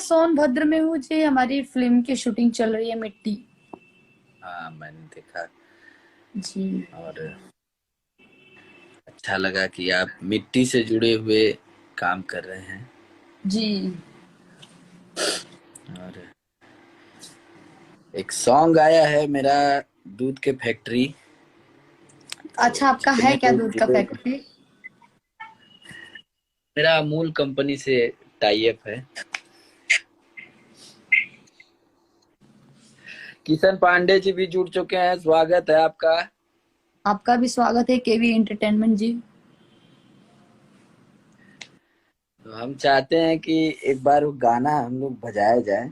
सोनभद्र में हूँ जी। हमारी फिल्म की शूटिंग चल रही है, मिट्टी। हाँ, मैंने देखा। जी। और अच्छा लगा कि आप मिट्टी से जुड़े हुए काम कर रहे हैं। जी। और एक सॉन्ग आया है मेरा, दूध के फैक्ट्री। तो अच्छा, आपका जितने है क्या लोग दूध का जुड़े, फैक्ट्री? मेरा अमूल कंपनी से टाई अप है। किशन पांडे जी भी जुड़ चुके हैं, स्वागत है आपका। आपका भी स्वागत है, केवी एंटरटेनमेंट जी। तो हम चाहते हैं कि एक बार वो गाना हम लोग बजाया जाए।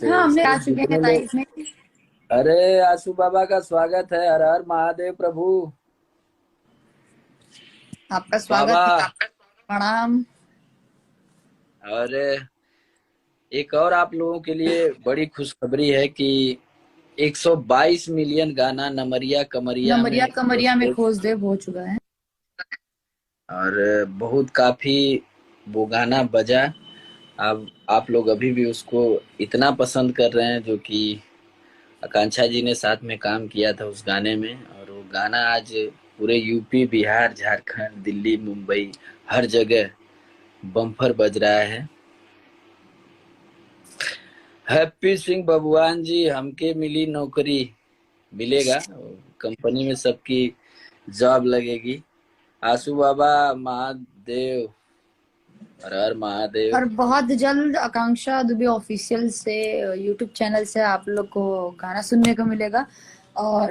हाँ, हमने तो आ चुके हैं जितने लोग, लाइव में। अरे आशु बाबा का स्वागत है, हर हर महादेव प्रभु। आपका स्वागत बाबा। है। प्रणाम। और एक और आप लोगों के लिए बड़ी खुशखबरी है कि 122 मिलियन गाना नमरिया कमरिया नमरिया में कमरिया में खोजते। खोज देव हो चुका है। और बहुत काफी वो गाना बजा। अब आप लोग अभी भी उसको इतना पसंद कर रहे हैं, जो कि आकांक्षा जी ने साथ में काम किया था उस गाने में। और वो गाना आज पूरे यूपी, बिहार, झारखंड, दिल्ली, मुंबई, हर जगह बम्पर बज रहा है। हैप्पी सिंह बबुआन जी, हमके मिली नौकरी। मिलेगा, कंपनी में सबकी जॉब लगेगी। आशु बाबा, महादेव, हर हर महादेव। और बहुत जल्द आकांक्षा दुबे ऑफिशियल से यूट्यूब चैनल से आप लोग को गाना सुनने को मिलेगा। और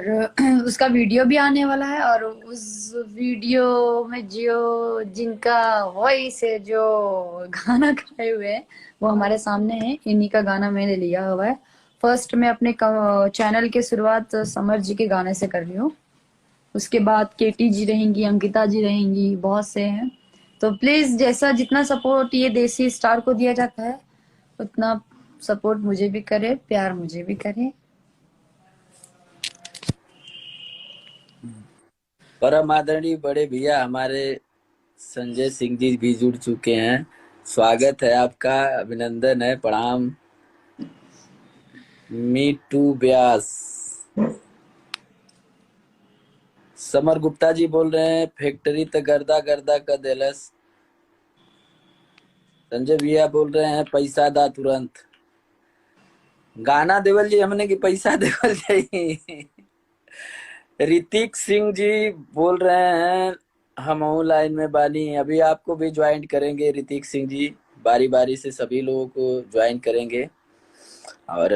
उसका वीडियो भी आने वाला है। और उस वीडियो में जो जिनका वॉइस है, जो गाना गाए हुए हैं, वो हमारे सामने है। इन्हीं का गाना मैंने लिया हुआ है। फर्स्ट मैं अपने चैनल की शुरुआत समर जी के गाने से कर रही हूँ। उसके बाद केटी जी रहेंगी, अंकिता जी रहेंगी, बहुत से हैं। तो प्लीज, जैसा जितना सपोर्ट ये देसी स्टार को दिया जाता है, उतना सपोर्ट मुझे भी करे, प्यार मुझे भी करे। परम आदरणीय बड़े भैया हमारे संजय सिंह जी भी जुड़ चुके हैं। स्वागत है आपका, अभिनंदन है, प्रणाम। मी टू ब्यास। समर गुप्ता जी बोल रहे हैं, फैक्ट्री तो गर्दा गर्दा का देलस। संजय भैया बोल रहे हैं, पैसा दा तुरंत। गाना देवल जी हमने की पैसा देवल जी। ऋतिक सिंह जी बोल रहे हैं, हम लाइन में बानी, अभी आपको भी ज्वाइन करेंगे ऋतिक सिंह जी। बारी बारी से सभी लोगों को ज्वाइन करेंगे। और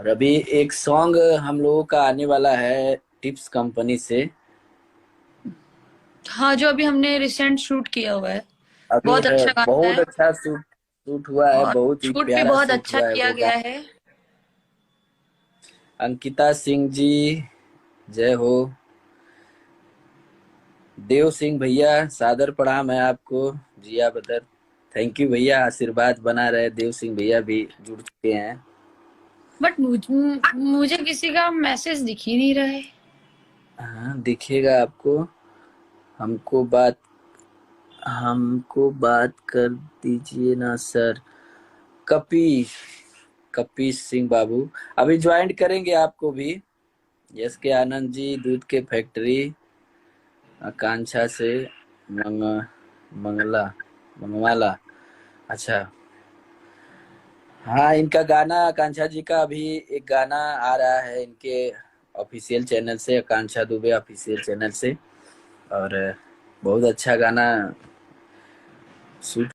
अभी एक सॉन्ग हम लोगों का आने वाला है टिप्स कंपनी से। हाँ, जो अभी हमने रिसेंट शूट किया हुआ है, अभी बहुत अच्छा गाना बहुत है। अच्छा शूट शूट हुआ है, और बहुत ही शूट भी प्यारा बहुत शूट अच्छा हुआ है किया वो गया गाना। है। अंकिता सिंह जी, जय हो। देव सिंह भैया, सादर प्रणाम है आपको। जिया बदर, थैंक यू भैया, आशीर्वाद बना रहे। देव सिंह भैया भी जुड़ चुके हैं। बट मुझे किसी का मैसेज दिख ही नहीं रहा है। हाँ, दिखेगा आपको। हमको बात हमको बात कर दीजिए ना सर। कपी कपीश सिंह बाबू अभी ज्वाइन करेंगे आपको भी। यस के आनंद जी, दूध के फैक्ट्री, आकांक्षा से मंग मंगला मंगवाला। अच्छा, हाँ, इनका गाना, आकांक्षा जी का अभी एक गाना आ रहा है इनके ऑफिशियल चैनल से, आकांक्षा दुबे ऑफिशियल चैनल से। और बहुत अच्छा गाना शूट